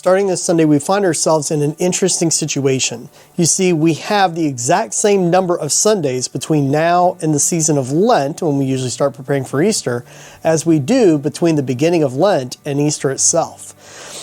Starting this Sunday, we find ourselves in an interesting situation. You see, we have the exact same number of Sundays between now and the season of Lent, when we usually start preparing for Easter, as we do between the beginning of Lent and Easter itself.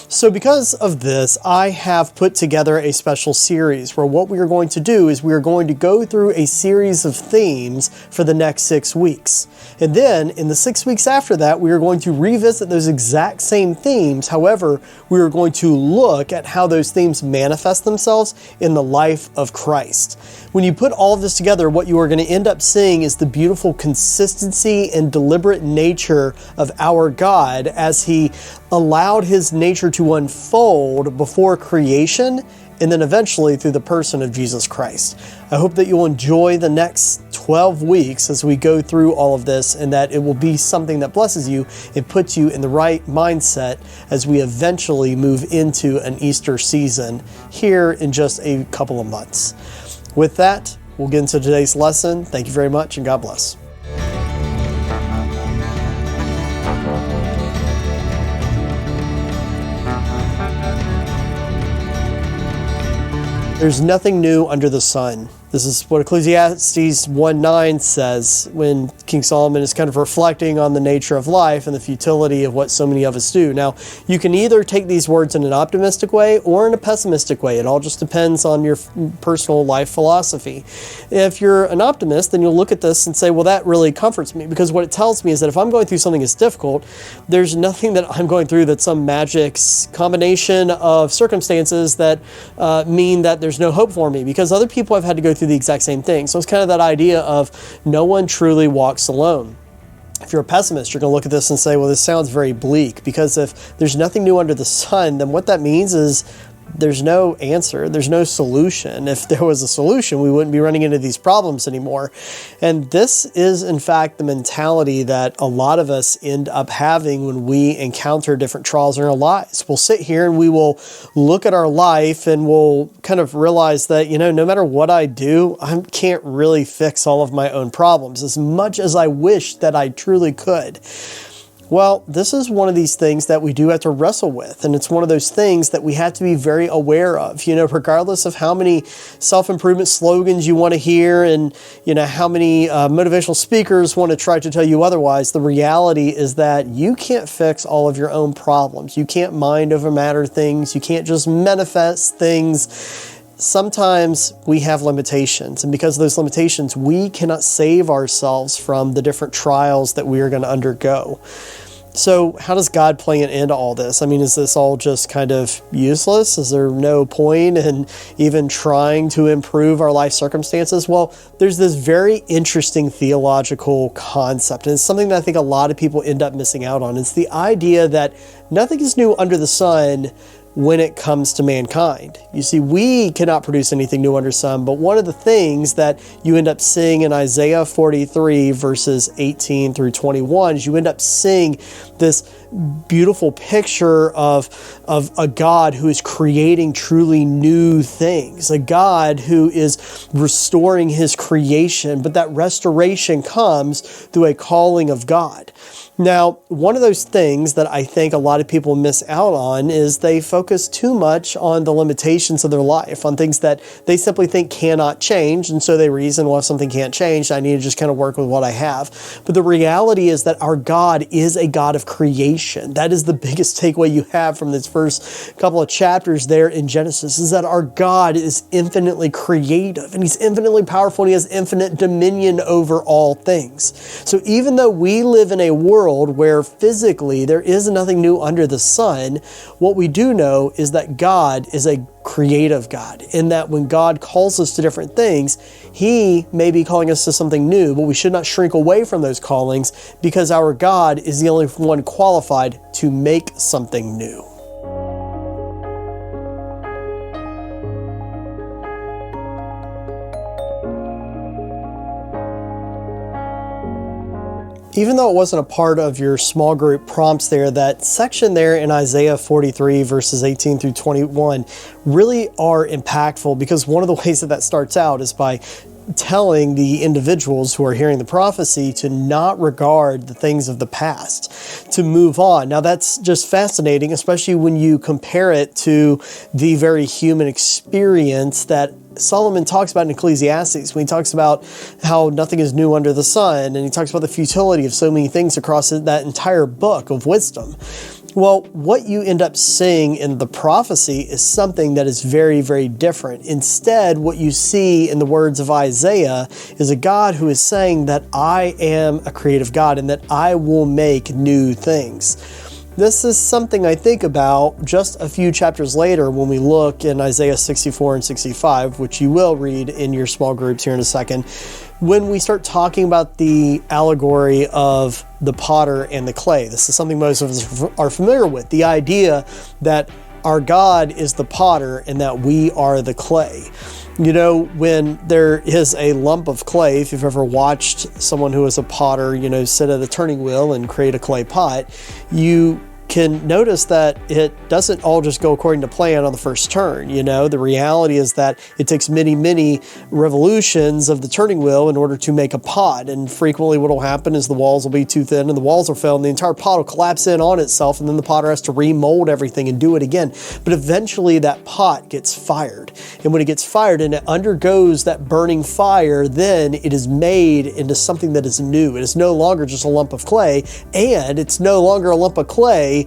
So because of this, I have put together a special series where what we are going to do is we are going to go through a series of themes for the next 6 weeks. And then in the 6 weeks after that, we are going to revisit those exact same themes. However, we are going to look at how those themes manifest themselves in the life of Christ. When you put all of this together, what you are going to end up seeing is the beautiful consistency and deliberate nature of our God as He allowed His nature to unfold before creation and then eventually through the person of Jesus Christ. I hope that you'll enjoy the next 12 weeks as we go through all of this, and that it will be something that blesses you and puts you in the right mindset as we eventually move into an Easter season here in just a couple of months. With that, we'll get into today's lesson. Thank you very much, and God bless. There's nothing new under the sun. This is what Ecclesiastes 1:9 says when King Solomon is kind of reflecting on the nature of life and the futility of what so many of us do. Now, you can either take these words in an optimistic way or in a pessimistic way. It all just depends on your personal life philosophy. If you're an optimist, then you'll look at this and say, well, that really comforts me, because what it tells me is that if I'm going through something that's difficult, there's nothing that I'm going through that's some magic combination of circumstances that mean that there's no hope for me, because other people have had to go through the exact same thing. So it's kind of that idea of no one truly walks alone. If you're a pessimist, you're going to look at this and say, well, this sounds very bleak, because if there's nothing new under the sun, then what that means is there's no answer, there's no solution. If there was a solution, we wouldn't be running into these problems anymore. And this is, in fact, the mentality that a lot of us end up having when we encounter different trials in our lives. We'll sit here and we will look at our life and we'll kind of realize that, no matter what I do, I can't really fix all of my own problems as much as I wish that I truly could. Well, this is one of these things that we do have to wrestle with, and it's one of those things that we have to be very aware of. Regardless of how many self-improvement slogans you want to hear and, how many motivational speakers want to try to tell you otherwise, the reality is that you can't fix all of your own problems. You can't mind over matter things. You can't just manifest things. Sometimes we have limitations, and because of those limitations, we cannot save ourselves from the different trials that we are going to undergo. So how does God play into all this? Is this all just kind of useless? Is there no point in even trying to improve our life circumstances? Well, there's this very interesting theological concept, and it's something that I think a lot of people end up missing out on. It's the idea that nothing is new under the sun when it comes to mankind. You see, we cannot produce anything new under the sun, but one of the things that you end up seeing in Isaiah 43 verses 18 through 21 is you end up seeing this beautiful picture of a God who is creating truly new things, a God who is restoring His creation, but that restoration comes through a calling of God. Now, one of those things that I think a lot of people miss out on is they focus too much on the limitations of their life, on things that they simply think cannot change, and so they reason, well, if something can't change, I need to just kind of work with what I have. But the reality is that our God is a God of creation. That is the biggest takeaway you have from this first couple of chapters there in Genesis, is that our God is infinitely creative, and He's infinitely powerful, and He has infinite dominion over all things. So even though we live in a world where physically there is nothing new under the sun, what we do know is that God is a creative God, in that when God calls us to different things, He may be calling us to something new, but we should not shrink away from those callings, because our God is the only one qualified to make something new. Even though it wasn't a part of your small group prompts there, that section there in Isaiah 43 verses 18 through 21 really are impactful, because one of the ways that starts out is by telling the individuals who are hearing the prophecy to not regard the things of the past, to move on. Now that's just fascinating, especially when you compare it to the very human experience that Solomon talks about in Ecclesiastes, when he talks about how nothing is new under the sun, and he talks about the futility of so many things across that entire book of wisdom. Well, what you end up seeing in the prophecy is something that is very, very different. Instead, what you see in the words of Isaiah is a God who is saying that I am a creative God and that I will make new things. This is something I think about just a few chapters later when we look in Isaiah 64 and 65, which you will read in your small groups here in a second, when we start talking about the allegory of the potter and the clay. This is something most of us are familiar with, the idea that our God is the potter and that we are the clay. You know, when there is a lump of clay, if you've ever watched someone who is a potter, sit at a turning wheel and create a clay pot, you can notice that it doesn't all just go according to plan on the first turn. The reality is that it takes many, many revolutions of the turning wheel in order to make a pot. And frequently what will happen is the walls will be too thin and the walls will fail and the entire pot will collapse in on itself, and then the potter has to remold everything and do it again. But eventually that pot gets fired. And when it gets fired and it undergoes that burning fire, then it is made into something that is new. It is no longer just a lump of clay, and it's no longer a lump of clay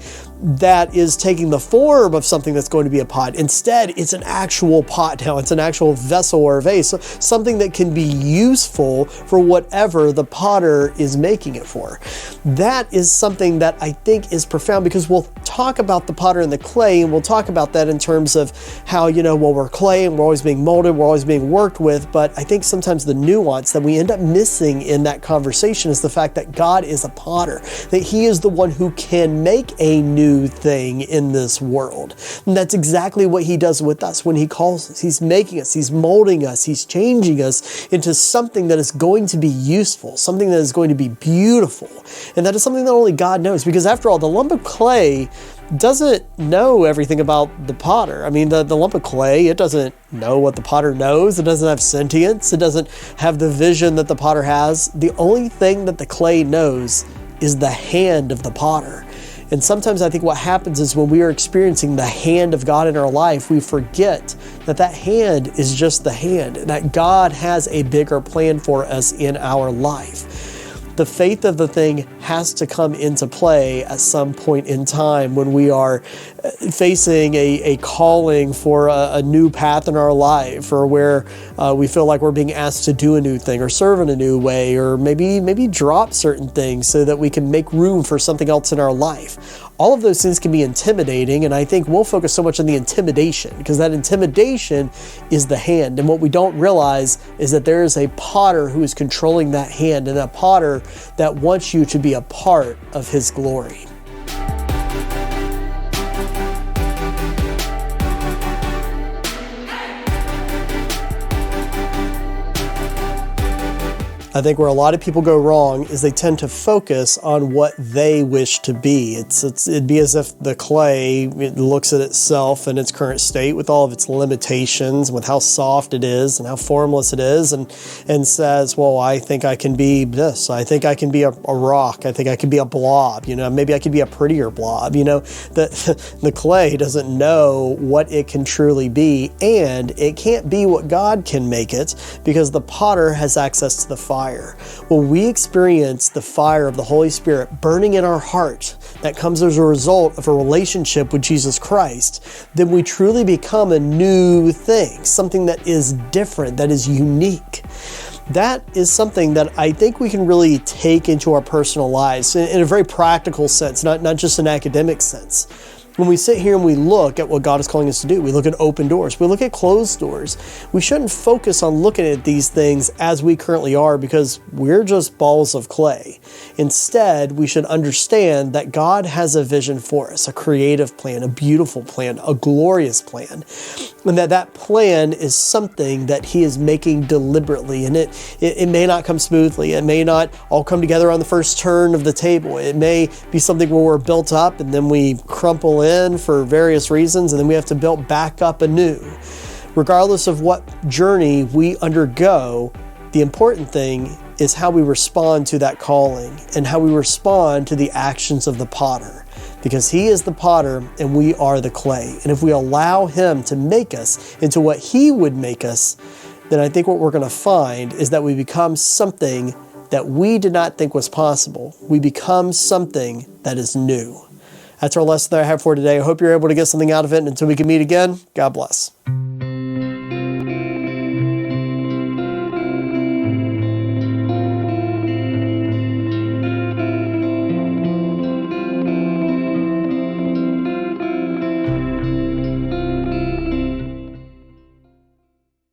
that is taking the form of something that's going to be a pot. Instead, it's an actual pot now. It's an actual vessel or vase, something that can be useful for whatever the potter is making it for. That is something that I think is profound, because we'll talk about the potter and the clay, and we'll talk about that in terms of how, we're clay and we're always being molded, we're always being worked with. But I think sometimes the nuance that we end up missing in that conversation is the fact that God is a potter, that he is the one who can make a new thing in this world. And that's exactly what he does with us when he calls us. He's making us, he's molding us, he's changing us into something that is going to be useful, something that is going to be beautiful. And that is something that only God knows, because after all, the lump of clay doesn't know everything about the potter. I mean, the lump of clay, it doesn't know what the potter knows. It doesn't have sentience. It doesn't have the vision that the potter has. The only thing that the clay knows is the hand of the potter. And sometimes I think what happens is when we are experiencing the hand of God in our life, we forget that that hand is just the hand, and that God has a bigger plan for us in our life. The faith of the thing has to come into play at some point in time when we are facing a calling for a new path in our life, or where we feel like we're being asked to do a new thing or serve in a new way, or maybe drop certain things so that we can make room for something else in our life. All of those things can be intimidating, and I think we'll focus so much on the intimidation, because that intimidation is the hand. And what we don't realize is that there is a potter who is controlling that hand, and a potter that wants you to be a part of his glory. I think where a lot of people go wrong is they tend to focus on what they wish to be. It'd be as if the clay, it looks at itself in its current state with all of its limitations, with how soft it is and how formless it is, and says, well, I think I can be this. I think I can be a rock. I think I can be a blob. Maybe I could be a prettier blob. The clay doesn't know what it can truly be, and it can't be what God can make it, because the potter has access to the fire. When we experience the fire of the Holy Spirit burning in our heart, that comes as a result of a relationship with Jesus Christ, then we truly become a new thing, something that is different, that is unique. That is something that I think we can really take into our personal lives in a very practical sense, not just an academic sense. When we sit here and we look at what God is calling us to do, we look at open doors, we look at closed doors, we shouldn't focus on looking at these things as we currently are, because we're just balls of clay. Instead, we should understand that God has a vision for us, a creative plan, a beautiful plan, a glorious plan, and that plan is something that he is making deliberately. And it may not come smoothly. It may not all come together on the first turn of the table. It may be something where we're built up and then we crumple in for various reasons, and then we have to build back up anew. Regardless of what journey we undergo, The important thing is how we respond to that calling and how we respond to the actions of the potter, because he is the potter and we are the clay. And if we allow him to make us into what he would make us, then I think what we're going to find is that we become something that we did not think was possible. We become something that is new. That's our lesson that I have for today. I hope you're able to get something out of it. And until we can meet again, God bless.